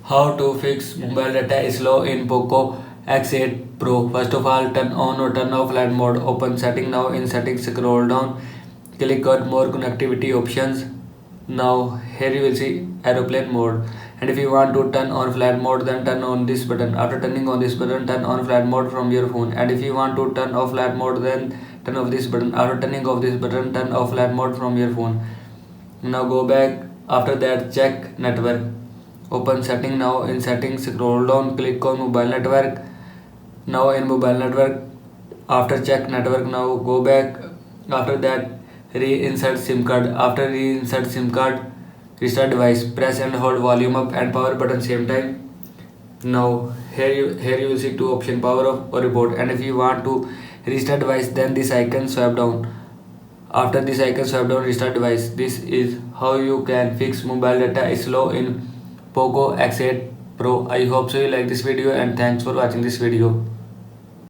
How to fix mobile data is slow in Poco X8 Pro. First of all, turn on or turn off flight mode. Open setting now. In settings, scroll down. Click on more connectivity options. Now here you will see aeroplane mode. And if you want to turn on flight mode, then turn on this button. After turning on this button, turn on flight mode from your phone. And if you want to turn off flight mode, then turn off this button. After turning off this button, turn off flight mode from your phone. Now go back. After that, check network. Open setting now. In settings, scroll down, click on mobile network. Now in mobile network, after check network, now go back. After that, reinsert SIM card. After reinsert SIM card, restart device. Press and hold volume up and power button same time. Now here you will see two option, power off or reboot. And if you want to restart device, then this icon swipe down. After this icon swipe down, restart device. This is how you can fix mobile data is slow in Poco X8 Pro. I hope so you like this video, and thanks for watching this video.